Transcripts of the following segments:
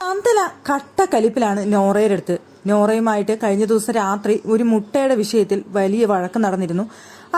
നന്ദന കട്ട കലിപ്പിലാണ് നോറയുടെ അടുത്ത്. നോറയുമായിട്ട് കഴിഞ്ഞ ദിവസം രാത്രി ഒരു മുട്ടയുടെ വിഷയത്തിൽ വലിയ വഴക്ക് നടന്നിരുന്നു.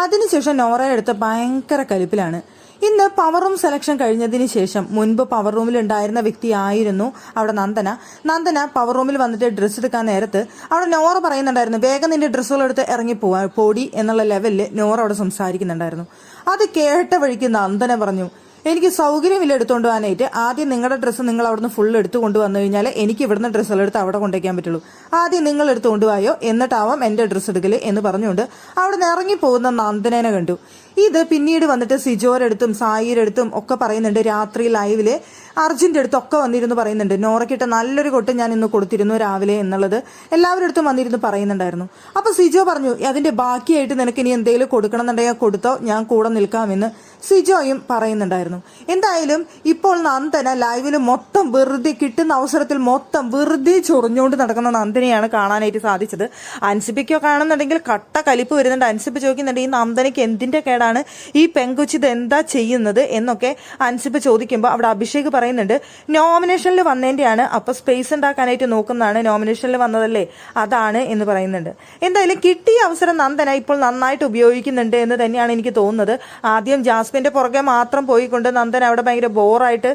അതിനുശേഷം നോറയുടെ അടുത്ത് ഭയങ്കര കലിപ്പിലാണ്. ഇന്ന് പവർ റൂം സെലക്ഷൻ കഴിഞ്ഞതിന് ശേഷം മുൻപ് പവർ റൂമിൽ ഉണ്ടായിരുന്ന വ്യക്തിയായിരുന്നു അവിടെ നന്ദന പവർ റൂമിൽ വന്നിട്ട് ഡ്രസ്സ് എടുക്കാൻ നേരത്ത് അവിടെ നോറ പറയുന്നുണ്ടായിരുന്നു, വേഗം നിന്റെ ഡ്രസ്സുകൾ എടുത്ത് ഇറങ്ങി പോടി എന്നുള്ള ലെവലിൽ നോറ അവിടെ സംസാരിക്കുന്നുണ്ടായിരുന്നു. അത് കേട്ട വഴിക്ക് നന്ദന പറഞ്ഞു, എനിക്ക് സൗകര്യമില്ല എടുത്തുകൊണ്ട് പോകാനായിട്ട്. ആദ്യം നിങ്ങളുടെ ഡ്രസ്സ് നിങ്ങൾ അവിടുന്ന് ഫുൾ എടുത്തു കൊണ്ടുവന്നു കഴിഞ്ഞാൽ എനിക്ക് ഇവിടുന്ന് ഡ്രസ്സുകൾ എടുത്ത് അവിടെ കൊണ്ടുവയ്ക്കാൻ പറ്റുള്ളൂ. ആദ്യം നിങ്ങൾ എടുത്തു കൊണ്ടുപോയോ എന്നിട്ടാവാം എന്റെ ഡ്രസ്സ് എടുക്കല് എന്ന് പറഞ്ഞുകൊണ്ട് അവിടെ നിന്ന് ഇറങ്ങി പോകുന്ന നന്ദനെ കണ്ടു. ഇത് പിന്നീട് വന്നിട്ട് സിജോയുടെ അടുത്തും സായിയുടെ അടുത്തും ഒക്കെ പറയുന്നുണ്ട്. രാത്രി ലൈവില് അർജുന്റെ അടുത്തൊക്കെ വന്നിരുന്നു പറയുന്നുണ്ട്, നോറയ്ക്കിട്ട് നല്ലൊരു കൊട്ട് ഞാൻ ഇന്ന് കൊടുത്തിരുന്നു രാവിലെ എന്നുള്ളത് എല്ലാവരുടെ അടുത്തും വന്നിരുന്നു പറയുന്നുണ്ടായിരുന്നു. അപ്പൊ സിജോ പറഞ്ഞു, അതിന്റെ ബാക്കിയായിട്ട് നിനക്ക് ഇനി എന്തെങ്കിലും കൊടുക്കണം എന്നുണ്ടെങ്കിൽ കൊടുത്തോ, ഞാൻ കൂടെ നിൽക്കാമെന്ന് സിജോയും പറയുന്നുണ്ടായിരുന്നു. എന്തായാലും ഇപ്പോൾ നന്ദന ലൈവില് മൊത്തം വെറുതെ കിട്ടുന്ന അവസരത്തിൽ മൊത്തം വെറുതെ ചൊറിഞ്ഞുകൊണ്ട് നടക്കുന്ന നന്ദനയാണ് കാണാനായിട്ട് സാധിച്ചത്. അൻസിബയ്ക്കോ കാണുന്നുണ്ടെങ്കിൽ കട്ട കലിപ്പ് വരുന്നുണ്ട്. അൻസിബ ചോദിക്കുന്നുണ്ട്, ഈ നന്ദനയ്ക്ക് എന്തിന്റെ കേടാണ്, ഈ പെങ്കൊച്ചി ഇത് എന്താ ചെയ്യുന്നത് എന്നൊക്കെ അൻസിബ ചോദിക്കുമ്പോൾ അവിടെ അഭിഷേക് പറയുന്നുണ്ട്, നോമിനേഷനിൽ വന്നതിന്റെയാണ്, അപ്പൊ സ്പേസ് ഉണ്ടാക്കാനായിട്ട് നോക്കുന്നതാണ്, നോമിനേഷനിൽ വന്നതല്ലേ അതാണ് എന്ന് പറയുന്നുണ്ട്. എന്തായാലും കിട്ടിയ അവസരം നന്ദന ഇപ്പോൾ നന്നായിട്ട് ഉപയോഗിക്കുന്നുണ്ട് എന്ന് തന്നെയാണ് എനിക്ക് തോന്നുന്നത്. ആദ്യം ജാസ്മിന്റെ പുറകെ മാത്രം പോയിക്കൊണ്ട് നന്ദന അവിടെ ഭയങ്കര ബോറായിട്ട്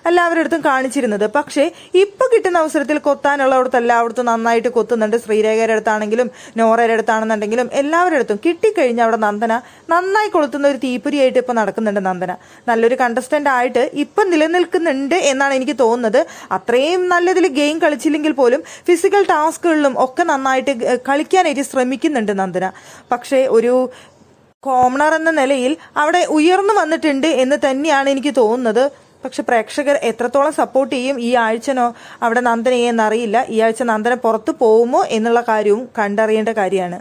എല്ലാവരുടെ അടുത്തും കാണിച്ചിരുന്നത്. പക്ഷേ ഇപ്പൊ കിട്ടുന്ന അവസരത്തിൽ കൊത്താനുള്ളവിടത്ത് എല്ലായിടത്തും നന്നായിട്ട് കൊത്തുന്നുണ്ട്. ശ്രീരേഖയുടെ അടുത്താണെങ്കിലും നോറയുടെ അടുത്താണെന്നുണ്ടെങ്കിലും എല്ലാവരുടെ അടുത്തും കിട്ടിക്കഴിഞ്ഞാൽ അവിടെ നന്ദന നന്നായി കൊളുത്തുന്ന ഒരു തീപ്പൊരിയായിട്ട് ഇപ്പൊ നടക്കുന്നുണ്ട്. നന്ദന നല്ലൊരു കണ്ടസ്റ്റന്റ് ആയിട്ട് ഇപ്പൊ നിലനിൽക്കുന്നുണ്ട് എന്നാണ് എനിക്ക് തോന്നുന്നത്. അത്രയും നല്ലതിൽ ഗെയിം കളിച്ചില്ലെങ്കിൽ പോലും ഫിസിക്കൽ ടാസ്കുകളിലും ഒക്കെ നന്നായിട്ട് കളിക്കാനായിട്ട് ശ്രമിക്കുന്നുണ്ട് നന്ദന. പക്ഷേ ഒരു കോമണർ എന്ന നിലയിൽ അവിടെ ഉയർന്നു വന്നിട്ടുണ്ട് എന്ന് തന്നെയാണ് എനിക്ക് തോന്നുന്നത്. പക്ഷെ പ്രേക്ഷകർ എത്രത്തോളം സപ്പോർട്ട് ചെയ്യും ഈ ആഴ്ചനോ അവിടെ നന്ദനയെ എന്നറിയില്ല. ഈ ആഴ്ച നന്ദന പുറത്തു പോകുമോ എന്നുള്ള കാര്യവും കണ്ടറിയേണ്ട കാര്യമാണ്.